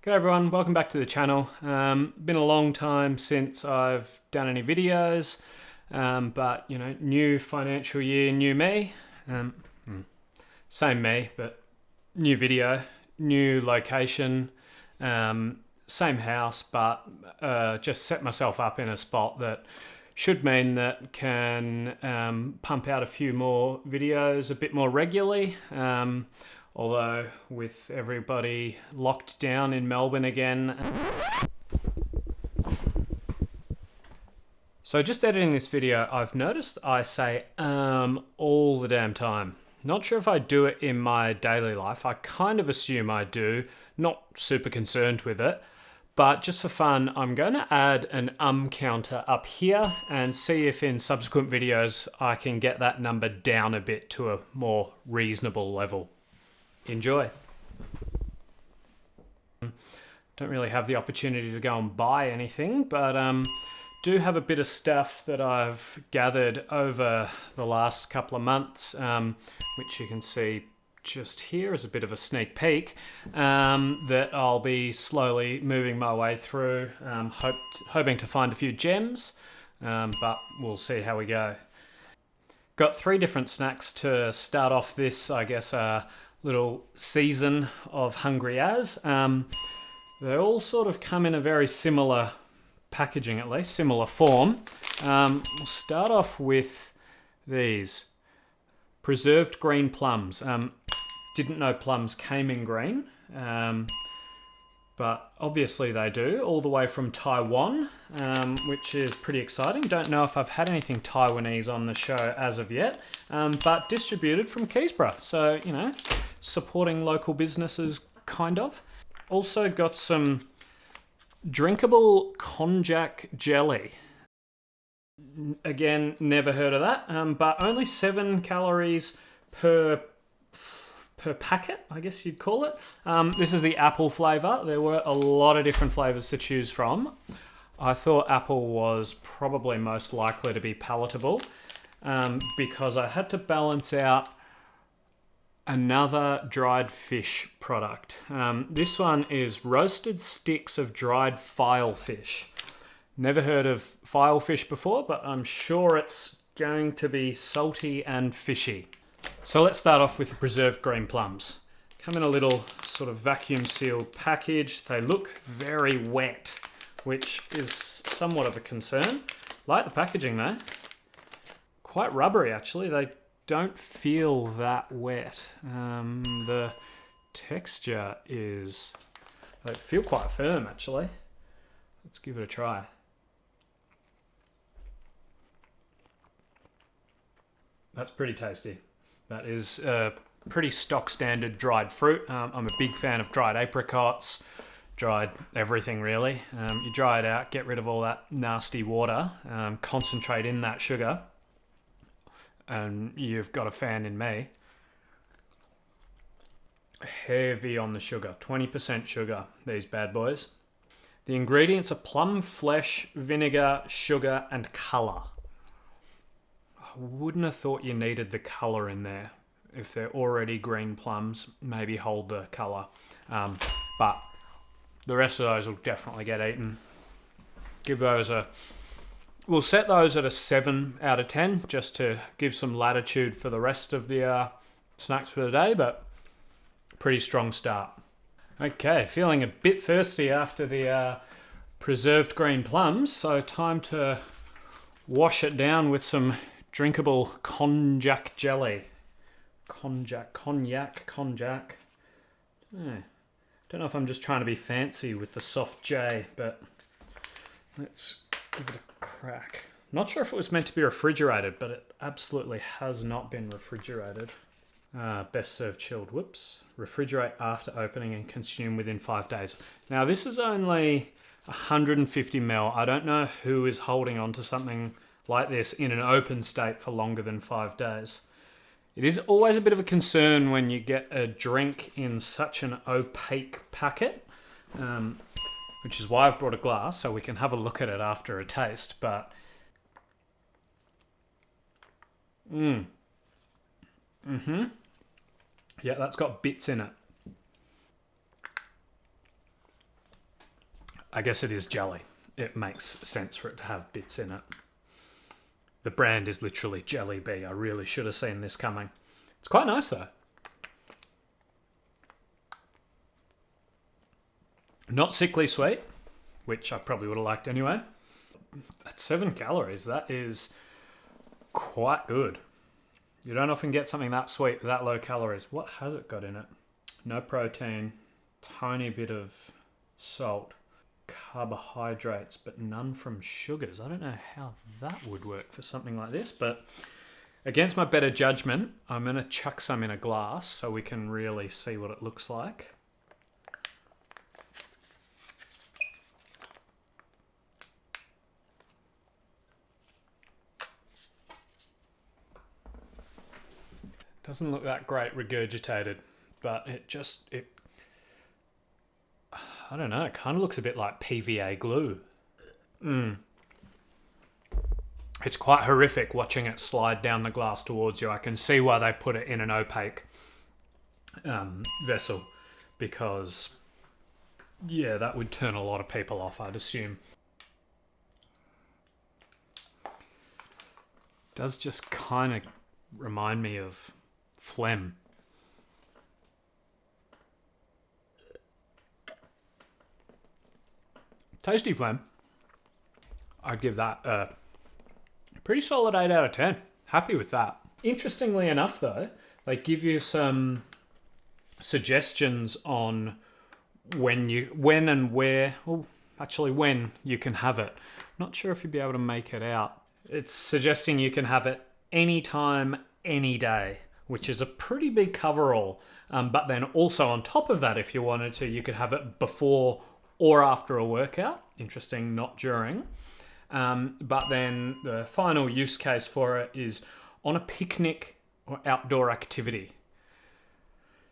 G'day everyone, welcome back to the channel. Been a long time since I've done any videos, but you know, new financial year, new me. Same me, but new video, new location, same house, but just set myself up in a spot that should mean that can pump out a few more videos a bit more regularly. Although with everybody locked down in Melbourne again. So just editing this video, I've noticed I say all the damn time. Not sure if I do it in my daily life. I kind of assume I do, not super concerned with it. But just for fun, I'm going to add an counter up here and see if in subsequent videos I can get that number down a bit to a more reasonable level. Enjoy. Don't really have the opportunity to go and buy anything, but do have a bit of stuff that I've gathered over the last couple of months, which you can see just here as a bit of a sneak peek, that I'll be slowly moving my way through, hoping to find a few gems, but we'll see how we go. Got 3 different snacks to start off this, I guess, little season of Hungry As. They all sort of come in a very similar packaging, at least, similar form. We'll start off with these preserved green plums. Didn't know plums came in green, but obviously they do, all the way from Taiwan, which is pretty exciting. Don't know if I've had anything Taiwanese on the show as of yet, but distributed from Keysborough. So, you know, supporting local businesses, kind of. Also got some drinkable konjac jelly. Again, never heard of that, but only 7 calories per packet, I guess you'd call it. This is the apple flavour. There were a lot of different flavours to choose from. I thought apple was probably most likely to be palatable, because I had to balance out another dried fish product. This one is roasted sticks of dried filefish. Never heard of filefish before, but I'm sure it's going to be salty and fishy. So let's start off with the preserved green plums. Come in a little sort of vacuum sealed package. They look very wet, which is somewhat of a concern. Like the packaging though. Quite rubbery actually. They don't feel that wet. The texture is, they feel quite firm actually. Let's give it a try. That's pretty tasty. That is pretty stock standard dried fruit. I'm a big fan of dried apricots, dried everything really. You dry it out, get rid of all that nasty water, concentrate in that sugar, and you've got a fan in me. Heavy on the sugar, 20% sugar, these bad boys. The ingredients are plum flesh, vinegar, sugar, and colour. I wouldn't have thought you needed the colour in there. If they're already green plums, maybe hold the colour. But the rest of those will definitely get eaten. Give those a... We'll set those at a 7 out of 10, just to give some latitude for the rest of the snacks for the day, but pretty strong start. Okay, feeling a bit thirsty after the preserved green plums, so time to wash it down with some drinkable konjac jelly. Cognac. Don't know if I'm just trying to be fancy with the soft J, but let's give it a crack. Not sure if it was meant to be refrigerated, but it absolutely has not been refrigerated. Best served chilled. Whoops. Refrigerate after opening and consume within 5 days. Now this is only 150 ml. I don't know who is holding on to something like this in an open state for longer than 5 days. It is always a bit of a concern when you get a drink in such an opaque packet, which is why I've brought a glass so we can have a look at it after a taste. But yeah, that's got bits in it. I guess it is jelly. It makes sense for it to have bits in it. The brand is literally Jelly Bee. I really should have seen this coming. It's quite nice though. Not sickly sweet, which I probably would have liked anyway. At 7 calories, that is quite good. You don't often get something that sweet with that low calories. What has it got in it? No protein, tiny bit of salt, carbohydrates, but none from sugars. I don't know how that would work for something like this, but against my better judgment, I'm going to chuck some in a glass so we can really see what it looks like. Doesn't look that great regurgitated, but I don't know, it kind of looks a bit like PVA glue. It's quite horrific watching it slide down the glass towards you. I can see why they put it in an opaque vessel, because, yeah, that would turn a lot of people off, I'd assume. Does just kind of remind me of phlegm. Tasty phlegm. I'd give that a pretty solid 8 out of 10. Happy with that. Interestingly enough though, they give you some suggestions on when and where, well, actually when you can have it. Not sure if you'll be able to make it out. It's suggesting you can have it anytime, any day, which is a pretty big coverall. But then also on top of that, if you wanted to, you could have it before or after a workout. Interesting, not during. But then the final use case for it is on a picnic or outdoor activity.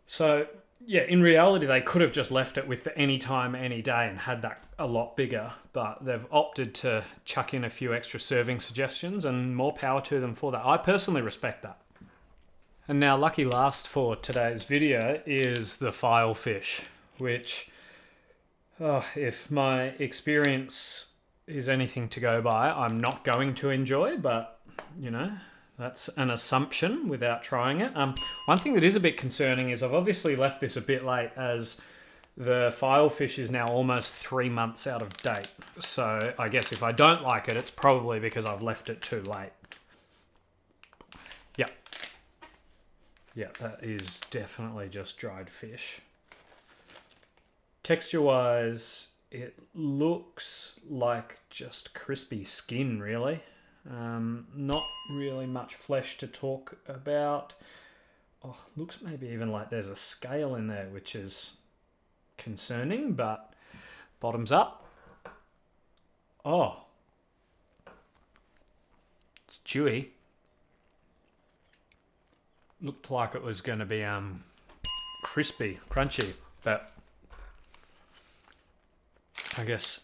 So yeah, in reality, they could have just left it with the anytime, any day and had that a lot bigger, but they've opted to chuck in a few extra serving suggestions, and more power to them for that. I personally respect that. And now, lucky last for today's video is the filefish, which, if my experience is anything to go by, I'm not going to enjoy, but, you know, that's an assumption without trying it. One thing that is a bit concerning is I've obviously left this a bit late, as the filefish is now almost 3 months out of date. So I guess if I don't like it, it's probably because I've left it too late. Yep. Yeah, that is definitely just dried fish. Texture-wise, it looks like just crispy skin, really. Not really much flesh to talk about. Oh, looks maybe even like there's a scale in there, which is concerning, but bottoms up. Oh, it's chewy. Looked like it was going to be crispy, crunchy, but I guess,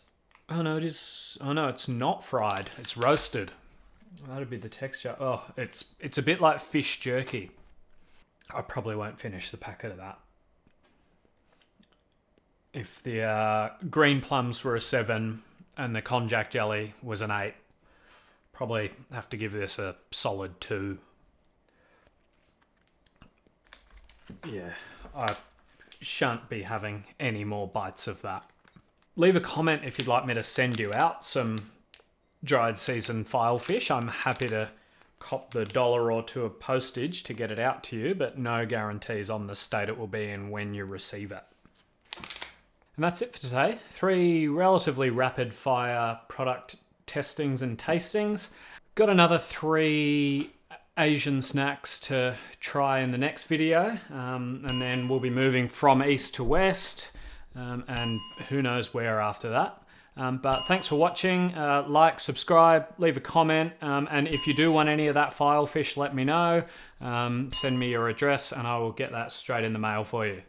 oh no, it is, oh no, it's not fried, it's roasted. That'd be the texture. Oh, it's a bit like fish jerky. I probably won't finish the packet of that. If the green plums were a 7 and the konjac jelly was an 8, probably have to give this a solid 2. Yeah, I shan't be having any more bites of that. Leave a comment if you'd like me to send you out some dried seasoned filefish. I'm happy to cop the $1 or 2 of postage to get it out to you, but no guarantees on the state it will be in when you receive it. And that's it for today. 3 relatively rapid fire product testings and tastings. Got another 3 Asian snacks to try in the next video, and then we'll be moving from east to west, and who knows where after that. But thanks for watching. Like, subscribe, leave a comment, and if you do want any of that filefish, let me know. Send me your address and I will get that straight in the mail for you.